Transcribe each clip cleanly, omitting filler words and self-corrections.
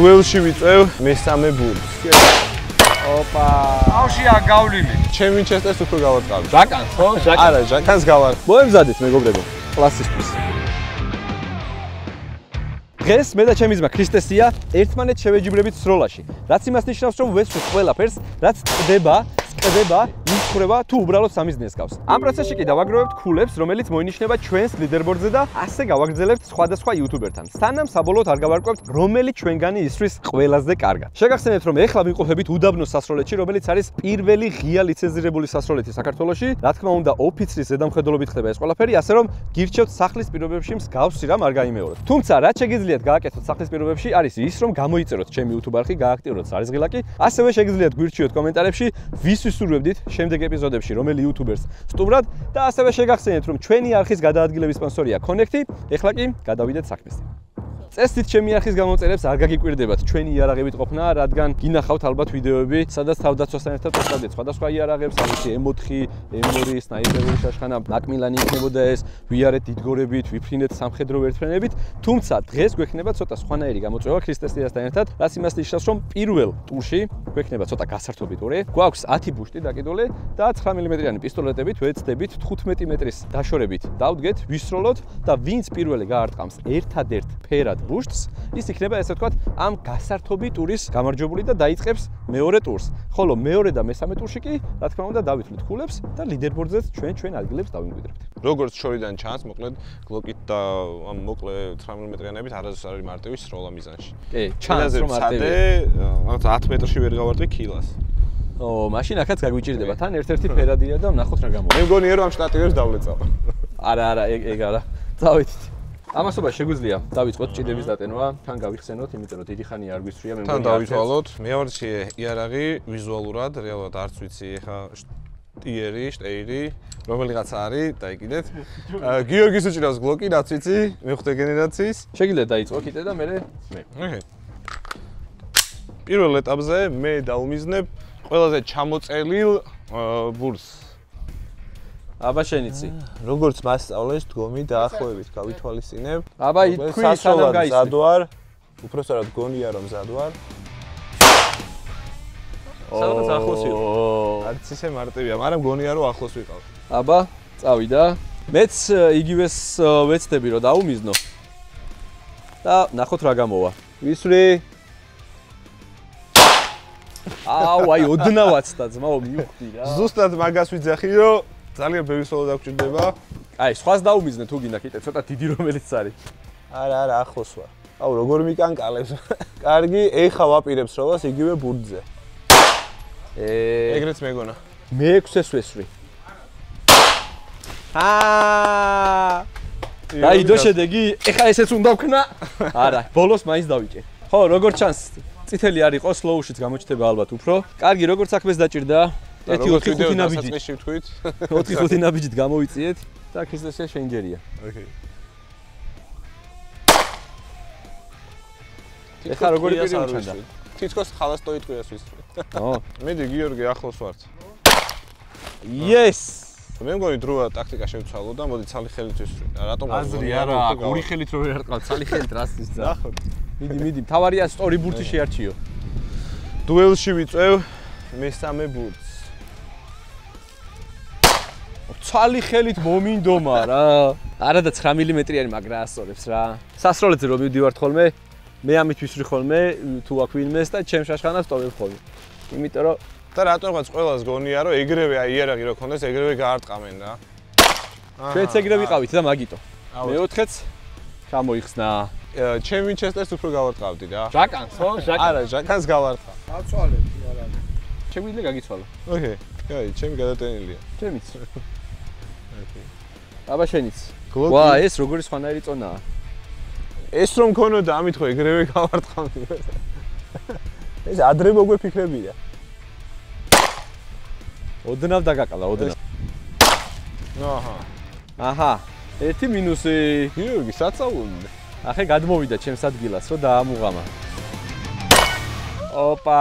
დუელში ვიწევ მესამე ბურთს. ოპა. ავშია გავლილი. ჩემ ვინჩესტერს უფრო გავარწყავ. ჟაკანს ხო? არა, ჟაკანს გავარ. მოემზადეთ მეგობრებო. კლასისთვის. დღეს მე და ჩემი ძმა ქრისტესია ერთმანეთს შევეჯიბრებით სროლაში. რაც იმას ნიშნავს, რომ ვესვით ყველაფერს, რაც წდება, იცხრება თუ უბრალოდ სამიზნეს გავს. ამ პროცესში კი დავაგროვებთ ქულებს, რომელიც მოინიშნება ჩვენს ლიდერბორდზე და ასე გავაგრძელებთ სხვადასხვა იუთუბერთან. სანამ საბოლოოდ არ გავარკვევთ, რომელი ჩვენგანი ისვრის ყველაზე კარგად. შეგახსენებთ, რომ ეხლა ვიმყოფებით უდაბნოს სასროლეთში, რომელიც არის პირველი ღია ლიცენზირებული სასროლეთი საქართველოში. რა თქმა უნდა, ოფიცრის ზედამხედველობით ხდება ეს ყველაფერი, ასე რომ გირჩევთ სახლის პირობებში მსგავსი რამ არ გაიმეოროთ. თუმცა, რაც შეგიძლიათ გააკეთოთ სახლის პირობებში, არის ის, რომ გამოიწეროთ ჩემი YouTube არხი, გააქტიუროთ სარიზღილაკი, ასევე შეგიძლიათ გვირჩიოთ კომენტარებში, ვის ვისურვებდით შემდეგ ეპიზოდებში რომელი იუთუბერს სტუმრად და ასევე შეგახსენებთ, რომ ჩვენი არხის გადაადგილების სპონსორია Connect-ი. ეხლა კი გადავიდეთ საქმესთან. წესით ჩემი არხის გამომწერებს არ გაგიკვირდებათ ჩვენი იარაღებით ყოფნა, რადგან გინახავთ ალბათ ვიდეოები, სადაც თავდაცვასთან ერთად ვსწავლეთ სხვადასხვა იარაღებს, ამისი M4, M2, სნაიპერული შაშხანა, მაკმილანი იქნებოდა ეს, ვიარეთ დიდგორებით, ვიფრინეთ სამხედრო ვერტმფრენებით, თუმცა დღეს გვექნება ცოტა სხვანაირი გამოწვევა ქრისტესიასთან ერთად, რაც იმას ნიშნავს, რომ პირველ ტურში გვექნება ცოტა გასართობი ტური, გვაქვს 10 ბუშტი დაკიდული და 9 მმ-იანი პისტოლეტებით ვეცდებით 15 მეტრის დაშორებით დავდგეთ, ვისროლოთ და ვინც პირველი გაარტყამს ერთადერთ ფერად ბუშტს, ის იქნება ესე ვთქვათ ამ გასართობი ტურის გამარჯვებული და დაიწყებს მეორე ტურს. ხოლო მეორე და მესამე ტურში კი, რა თქმა უნდა, დავითვლით ქულებს და ლიდერბორდზეც ჩვენ ადგილებს დავიმკვიდრებთ. როგორც შორიდან ჩანს, მოკლედ გლოკით და ამ მოკლე 9 მმ-იანებით არასდროს არ არის მარტივი სროლა მიზანში. კი, ჩანს რომ მარტივია. რაღაც 10 მეტრში ვერ გავარტყი კილას. მაშინ აქაც გაგვიჭირდება. თან ერთ-ერთი ფერადია და ვნახოთ რა გამოვა. მე მგონია რომ ამ შტატივებს დავლეწავ. არა, ეგ არა. წავედით. ამასობა შეგვიძლია დავიწყოთ ჭიდების დატენვა, თან გავიხსენოთ, იმიტომ რომ დიდი ხანია არ გვისვრია მე მგონი. თან დავითვალოთ. მეორე იარაღი ვიზუალურად რეალურად არც ვიცი ეხა შტეირი, რომელიღაც არის, დაიკიდეთ. გიორგის უჭირავს გლოკი, რაც ვიცი, მეხუთე გენერაციის. შეგიძლიათ დაიწყო კიდე და მე. პირველ ეტაპზე მე დავუმიზნებ ყველაზე ჩამოწელილ ბურთს. აბა შენიცი. როგორც მასწავლეს დგომი დაახლოებით გავითვალისწინებ. აბა თქვი სანამ გაიცი. ზადვარ. უпроსტად გონია რომ ზადვარ. სადაც ახლოს ვიყავ. არც ისე მარტივია, მაგრამ გონია რომ ახლოს ვიყავ. აბა, წავიდა. მეც იგივეს ვეცდები რომ დაუმიზნო. და ნახოთ რა გამოვა. ვისვრი. აი, ოდნავაცდა ძმაო მივხვდი რა. ზუსტად მაგას ვიძახი რომ ძალიან ბევრი სოლო დაგჭირდება. აი, სხვას დაუმიზნე თუ გინდა კიდე ცოტა დიდი რომელიც არის. არა, ახლოს ვარ. აუ, როგორ მიკანკალებს. კარგი, ეხა ვაპირებ სროლას იგივე ბურთზე. ეგრეც მეგონა. მე-6-ეს ვესვრი. დაიდო შედეგი, ეხა ესეც უნდა ვქნა. არა, ბოლოს მაინც დავიჭერ. ხო, როგორ ჩანს? წითელი არ იყო, სლოუშიც გამოჩნდება ალბათ უფრო. კარგი, როგორ საქმეს დაჭირდა? 1-4-5 ნაბიჯით. 4-5 ნაბიჯით გამოვიწიეთ და ქრისტესია შენჯერია. ოკეი. ეხა როგორი ასაჩანდა? თითქოს ხალას ტოიტყვიას ვისწრე. მედი გიორგი ახლოს ვართ. Yes! მე მგონი დროა ტაქტიკა შევცვალო და მოდი ცალი ხელით ვისწრე. რატომ აზრი არა, ორი ხელით რო ვერ არტყავ, ცალი ხელით რას ისწრა. ნახოთ. მიდი, თავარია სწორი ბურთი შეარჩიო. დუელში ვიწევ მესამე ბურთს. ცალი ხელით მომინდომა რა. არა და 9 მმ-იანი მაგრა ასწორებს რა. სასროლეთზე რომ მივდივართ ხოლმე, მე ამით ვისვრი ხოლმე თუ აქ ვინმეს და ჩემ შაშხანას ტოვებ ხოლმე. იმიტომ რომ და რატომღაც ყველას გონია რომ ეგრევე იარაღი რო ქონდეს, ეგრევე გაარტყამენ რა. ჩვენც ეგრე ვიყავით და მაგიტო. მე-4-ს ჩამოიხსნა. ჩემ ვინჩესტერს უფრო გავარტყავდი რა. ჟაკანს ხო? არა, ჟაკანს გავარტყავ. აცვალებდი არა. შეგვიძლია გაგიცვალო. ოკეი. კაი, ჩემი გადატენილია. ჩემიც. ოკეი. აბა შენიც. ვა, ეს როგორი სხვანაირი წონაა. ეს რომ მქონოდა ამით ხო ეგრევე გავარტყავდი. ეს ადრე მოგვეფიქრებია. ოდნავ დაგაკალა, ოდნავ. აჰა. ერთი მინუსი. გიორგი, საწაული. ახე გადმოვიდა ჩემს ადგილას, რომ დაამუღამა. ოპა!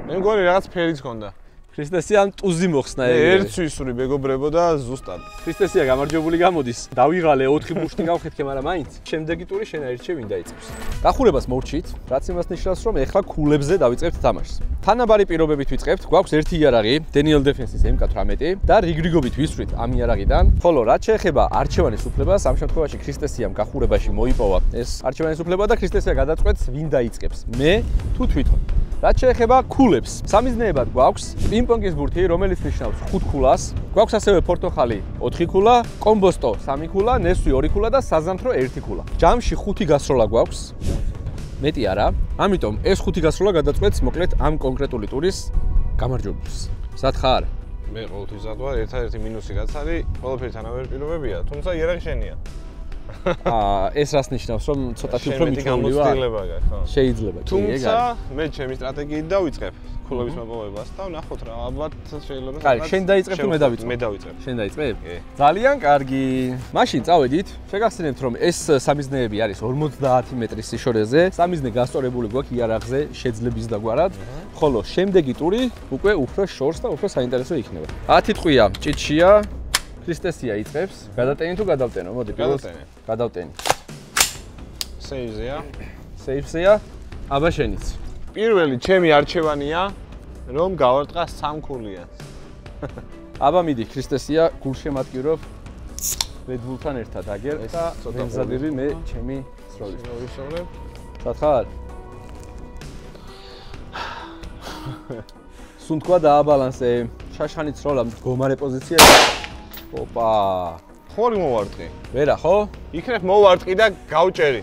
მე მგონი რაღაც ფერიც ჰქონდა. ქრისტესიამ ტუზი მოხსნა ეგ. ერთ სვისური მეგობრებო და ზუსტად. ქრისტესია გამარჯვებული გამოდის. დავიღალე 4 მუშტი გავხეთქე, მაგრამ მაინც შემდეგი ტური შენ აირჩე ვინ დაიწყებს. გახურებას მოვრჩით, რაც იმას ნიშნავს, რომ ეხლა ქულებზე დავიწყებთ თამაშს. თანაბარი პირობებით ვიწყებთ, გვაქვს ერთი იარაღი, Daniel Defense-ის MK18 და რიგრიგობით ვისვრით ამ იარაღიდან. ხოლო რაც შეეხება არჩევანის უფლებას, ამ შემთხვევაში ქრისტესიამ გახურებაში მოიპოვა ეს არჩევანის უფლება და ქრისტესია გადაწყვეტს ვინ დაიწყებს. მე თუ თვითონ. რაც შეეხება ქულებს, სამიზნეებად გვაქვს პინგ-პონგის ბურთი, რომელიც ნიშნავს 5 ქულას. გვაქვს ასევე პორტოხალი 4 ქულა, კომბოსტო 3 ქულა, ნესვი 2 ქულა და საზამთრო 1 ქულა. ჯამში 5 გასროლა გვაქვს. მეტი არა. ამიტომ ეს 5 გასროლა გადაწყვეტს მოკლედ ამ კონკრეტული ტურის გამარჯვებულს. სათხარ. მე ყოველთვის ზადვარ, ერთადერთი მინუსი რაც არის, ყველაფერი თანაბარი პირობებია, თუმცა იარაღი შენია. ეს რას ნიშნავს, რომ ცოტათი უფრო მიჩვეული ვარ? გამოცდილება გაქვს, ხო? შეიძლება, კი, ეგ არის. თუმცა მე ჩემი სტრატეგიით დავიწყებ ქულების მოპოვებას და ვნახოთ რა, ალბათ შეიძლება კაი, შენ დაიწყებ თუ მე დავიწყებ? მე დავიწყებ. შენ დაიწყებ? კი. ძალიან კარგი. მაშინ წავედით. შეგახსენებთ, რომ ეს სამიზნეები არის 50 მეტრის სიშორეზე. სამიზნე გასწორებული გვაქვს იარაღზე შეძლების დაგვარად, ხოლო შემდეგი ტური უკვე უფრო შორს და უფრო საინტერესო იქნება. 10 ტყვია ჭიჭია. ქრისტესია იწყებს. გადატენი თუ გადავტენო? მოდი, გადავტენე. გადავტენი. სეივზეა. სეიფზეა. აბა შენიც. პირველი ჩემი არჩევანია, რომ გავარტყა 3 ქულიანს. აბა მიდი, ქრისტესია გულშემატკივრობ Red Bull-თან ერთად აგერ და მემზადები მე ჩემი სროლის. მოვისწავლებ. სათხარ. სუნთქვა დააბალანსე. შაშხანი ცროლა მდგომარე პოზიცია. ოპა. ხორი მოვარტყი. ვერა, ხო? იქნებ მოვარტყი და გავჭერი.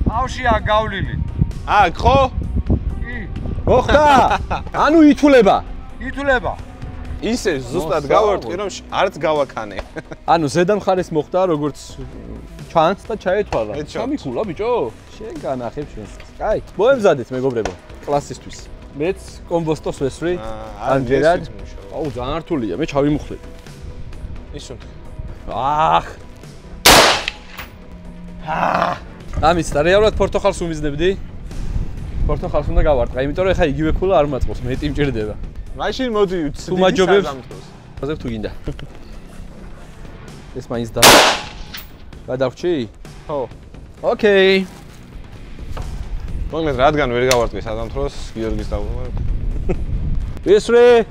ბავშვია გავლილი. აქ ხო? კი. მოხდა? ანუ ითულება. ითვლება. ისე ზუსტად გავარტყი, რომ არც გავაქანე. ანუ ზედა მხარეს მოხდა როგორც ჩანს და ჩაეთვალა. ეჩო. 3 ქულა ბიჭო. შენ განახებ შენს. კაი, მოემზადეთ მეგობრებო, კლასისთვის. მეც კომბოსტოს ვესვრი. ამჯერად. აუ, ძალიან რთულია, მე ჩავიმუხლები. ისუნ. აх. ამის და რეალურად პორტოხალს უმიზნებდი. პორტოხალს უნდა გავარტყა, იმიტომ რომ ეხა იგივე ქულა არ მაწყობს, მეტი მჭირდება. მაშინ მოდი თუ მაჯობებს. აზებ თუ გინდა. ეს მაინც და გადავრჩი? ხო. ოკეი. მოგეთ რადგან ვერ გავარტყი საზამთროს გიორგის დაუბრუნებ. ვისრე.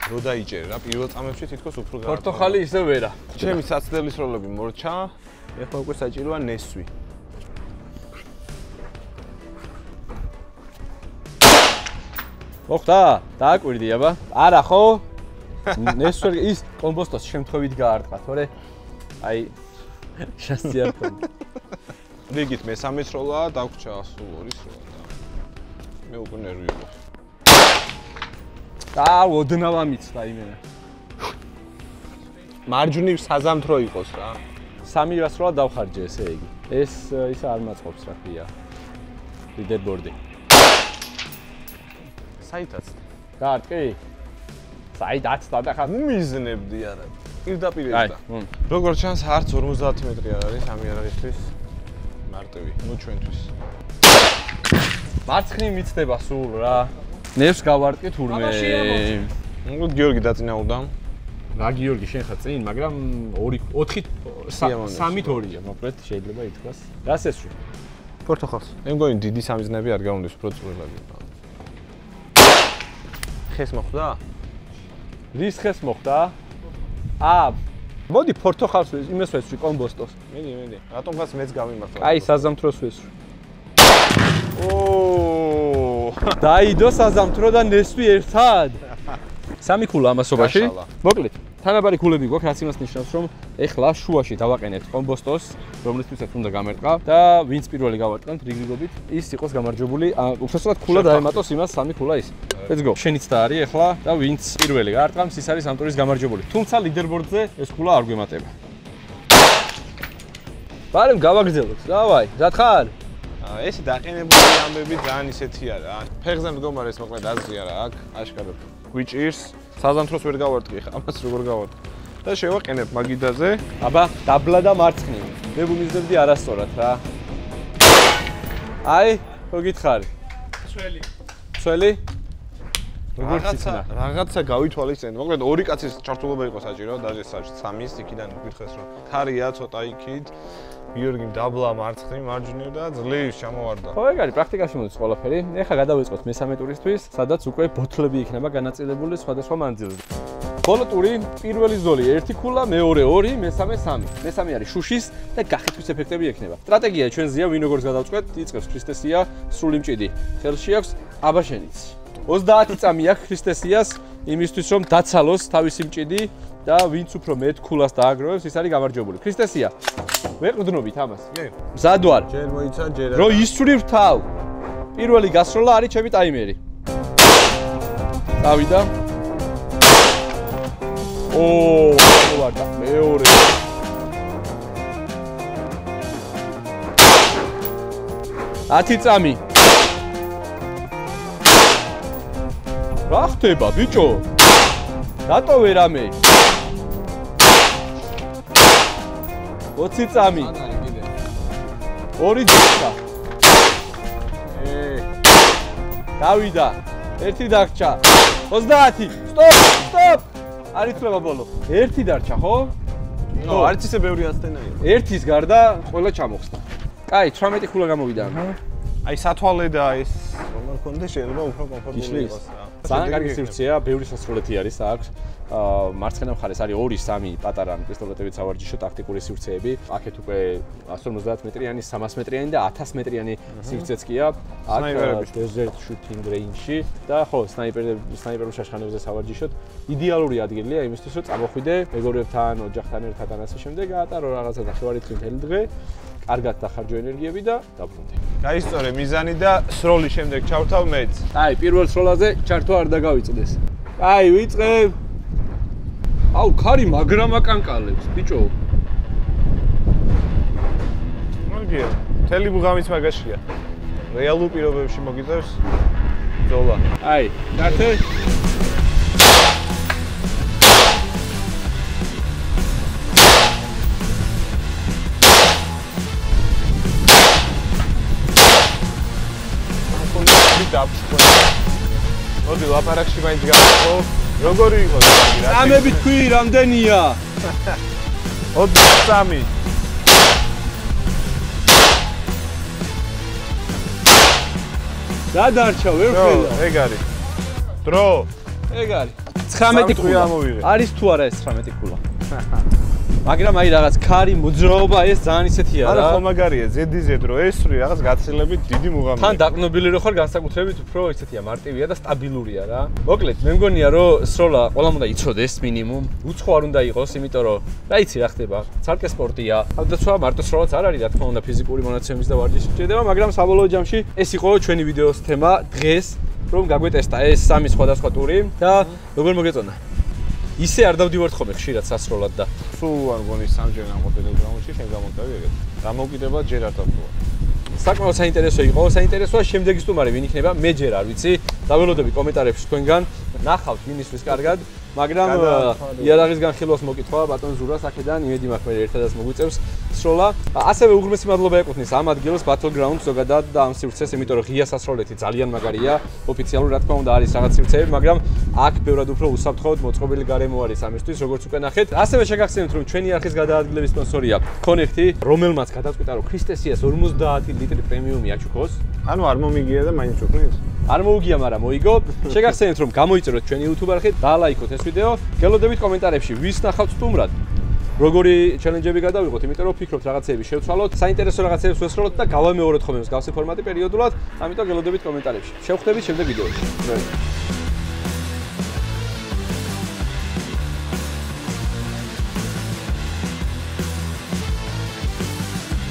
რო დაიჭერე რა, პირველ წამებში თითქოს უფრო გაარტყა. პორტოხალი ისე ვერა. ჩემი საცდელის როლები მორჩა. ეხლა უკვე საჭიროა ნესვი. მოხდა? დააკვირდი აბა. არა ხო? ნესვი ის კომბოსტოს შემთხვევით გაარტყა, თორე აი შანსი არ ქონდა. რიგით მესამე სროლა დაგვრჩა სულ 2 სროლა და მე უკვე ნერვი ვიყო. ოდნავ ამიცდა იმენა. მარჯვნივ საზამთრო იყოს რა. 3 გასროლა დავხარჯე ესე იგი. ეს ისა არ მაწყობს რა ქვია. ლიდერბორდი. საიტაც. გაარტყი? საიტაც დადახარ. მიზნებდი არა. პირდაპირ აი, ესა. როგორც ჩანს არც 50 მეტრი არ არის ამ იარაღისთვის. მარტივი, ნუ ჩვენთვის. მარცხნივ მიცდება სულ რა. ნევს გავარტყი თურმე. ნუ გიორგი დაწინაურდა. რა გიორგი შენ ხარ წინ, მაგრამ 4 3-ით 2-ია, მოკლედ შეიძლება ითქვას. რას ესვი? პორტოხალს. მე მგონი დიდი სამიზნეები არ გაუნდეს უფრო წვრილები. ხეს მოხდა? რის ხეს მოხდა? მოდი პორტოხალს იმას ვესვი კომბოსტოს. მედი. რატომღაც მეც გავიმართლა. აი, საზამთროს ვესვი. ოოოო. დაიდო საზამთრო და ნესვი ერთად. 3 ქულა ამასობაში. მოკლედ, თანაბარი ქულები გვაქვს, რაც იმას ნიშნავს, რომ ეხლა შუაში დავაყენებთ კომბოსტოს, რომლისთვისაც უნდა გამარტყა და ვინც პირველი გავარტყამთ რიგრიგობით, ის იყოს გამარჯვებული. უბრალოდ ქულა დაემატოს იმას 3 ქულა ის. Let's go. შენიც და არის ეხლა და ვინც პირველი გაარტყამს, ის არის ამ ტურის გამარჯვებული. თუმცა ლიდერბორდზე ეს ქულა არ გვემატება. ბარემ გავაგრძელოთ. დავაი, გათხარ? ეს დაყენებული ამბები ძალიან ისეთია რა. ფეხზე მდგომარე ეს მოკლედ აზრია რა, აქ აშკარად გვიჭირს. საზამთროს ვერ გავარტყი ხა, ამას როგორ გავარტყი? და შევაყენებ მაგიდაზე. აბა, დაბლა და მარცხნივ. მე ვუმიზნებდი არასწორად რა. აი, ხო გითხარი? ჩველი. ჩველი? რაღაცა გავითვალისწინეთ. მოკლედ ორი კაცის ჩართულობა იყო საჭირო, დაჟე სამის იქიდან გითხეს რომ ქარია ცოტა იქით. გიორგიმ დაბლა მარცხნივ მარჯვნივ და ძლივს ჩამოვარდა. ხო, ეგ არის პრაქტიკაში მოდის ყველაფერი. ეხლა გადავიწყოთ მესამე ტურისთვის, სადაც უკვე ბოთლები იქნება განაწილებული სხვადასხვა მანძილზე. ბოლო ტური, პირველი ზოლი 1 ქულა, მეორე 2, მესამე 3. მესამე არის შუშის და გახითხვის ეფექტები ექნება. სტრატეგია ჩვენზეა, ვინ როგორც გადავწყვეტ, იწყებს ქრისტესია, სრული მჭიდი. ხელში აქვს აბაშენიც. 30 წამი აქვს ქრისტესიას იმისთვის რომ დაცალოს თავისი მჭიდი და ვინც უფრო მეტ ქულას დააგროვებს, ის არის გამარჯვებული. ქრისტესია, ვეყრდნობით ამას. კი. მზად ვარ. ჯერ მოიცა, ჯერ რო ისვრივ თავ. პირველი გასროლა არის ჩემი ტაიმერი. დავიდა. ვარდა მეორე. ათი წამი. რა ხდება, ბიჭო? რატო ვერ ამე? 20 წამი. ორი დარჩა. დავიდა. ერთი დარჩა. 30. სტოპ. არ ითვლება ბოლო. ერთი დარჩა, ხო? ნო, არც ისე ბევრი აცდენა იყო. ერთის გარდა ყველა ჩამოხსნა. კაი, 18 ქულა გამოვიდა. აი სათვალე და ეს რომ მქონდეს შეიძლება უფრო კომფორტული იყოს რა. ძალიან კარგი სივრცეა, ბევრი სასროლეთი არის აქვს. მარცხენა მხარეს არის 2-3 პატარა პისტოლეტებით სავარჯიშო ტაქტიკური სივრცეები. აქეთ უკვე 150 მეტრიანი, 300 მეტრიანი და 1000 მეტრიანი სივრცეც კია. აქ desert shooting range-ში და ხო, სნაიპერულ შაშხანებზე სავარჯიშოთ. იდეალური ადგილია იმისთვის, რომ წამოხვიდე მეგობრებთან, ოჯახთან ერთად და ასე შემდეგ, გაატარო რაღაცა ნახევარი მთელი დღე. კარგად დახარჯო ენერგიები და დაბრუნდე. გაისწორე მიზანი და სროლის შემდეგ ჩავთავ მეც. აი, პირველ სროლაზე ჩართვა არ დაგავიწყდეს. აი, ვიწყებ. აუ, ქარი მაგრამ აკანკალებს, ბიჭო. მოგია, მთელი ბუღამიც მაგაშია. რეალურ პირობებში მოგიწევს ბრძოლა. აი, დათე. მოდი ლაპარაკში მაინც გავხო. როგორი იყო რა? წამები თქვი, რამდენია? 23. რა დარჩა, ვერ ხედავ. ეგ არის. დრო. ეგ არის. 19 ქულა. არის თუ არა ეს 19 ქულა? მაგრამ აი რაღაც ქარი მოძრაობა ეს ძალიან ისეთია რა. არა ხო მაგარია, ზედიზედ რო ესვრი რაღაც გაცილებით დიდი მუღამია. თან დაყნობილი რო ხარ განსაკუთრებით უფრო ისეთია მარტივია და სტაბილურია რა. მოკლედ მე მგონია რომ სროლა ყველამ უნდა იცოდეს მინიმუმ. უცხო არ უნდა იყოს, იმიტომ რომ რა იცი რა ხდება. ცალკე სპორტია. თავდაცვა მარტო სროლაც არ არის, რა თქმა უნდა ფიზიკური მონაცემის და ვარჯიშის შედება, მაგრამ საბოლოო ჯამში ეს იყო ჩვენი ვიდეოს თემა დღეს, რომ გაგვეტესტა ეს სამი სხვადასხვა ტური და როგორ მოგეწონა? ისე არ დავდივართ ხოლმე ხშირად სასროლად და სულ არ მგონი სამჯერ ამოყედეს გამოში შენ გამოტევი ეგეთ. დამოუკიდება ჯერ არ დავდივარ. საკმაოდ საინტერესო იყო, საინტერესოა შემდეგი სტუმარი ვინ იქნება, მე ჯერ არ ვიცი. დაველოდები კომენტარებში თქვენგან, ნახავთ ვინ ისვის კარგად, მაგრამ იარაღის განხილვას მოკითხვა ბატონ ზურას აქედან იმედი მაქვს მე ერთადაც მოგვიწევს სროლა. ასევე უღრმესი მადლობა ეკუთვნის ამ ადგილს Battleground ზოგადად და ამ სივრცეს, იმიტომ რომ ღია სასროლეთი ძალიან მაგარია. ოფიციალურად რა თქმა უნდა არის რაღაც სივრცეები, მაგრამ აქ ბევრად უფრო უსაფრთხოდ მოწყობილი გარემო არის ამისთვის, როგორც უკვე ნახეთ. ასევე შეგახსენებთ, რომ ჩვენი არხის გადაადგილების სპონსორია Connect-ი, რომელმაც გადაწყვიტა რომ ქრისტესიას 50 ლიტრი პრემიუმი აჩუქოს. ანუ არ მომიგია და მაინც უქმნის? არ მოუგია, მაგრამ მოიგო. შეგახსენებთ, რომ გამოიწეროთ ჩვენი YouTube არხი, დაალაიქოთ ეს ვიდეო, გელოდებით კომენტარებში ვის ნახავთ სტუმრად. როგორი ჩელენჯები გადავიღოთ, იმიტომ რომ ვფიქრობთ რაღაცეები შევცვალოთ, საინტერესო რაღაცეებს ვესროლოთ და გავამეოროთ ხოლმე მსგავსი ფორმატი პერიოდულად, ამიტომ გელოდებით კომენტარებში. შევხვდებით შემდეგ ვიდეოში.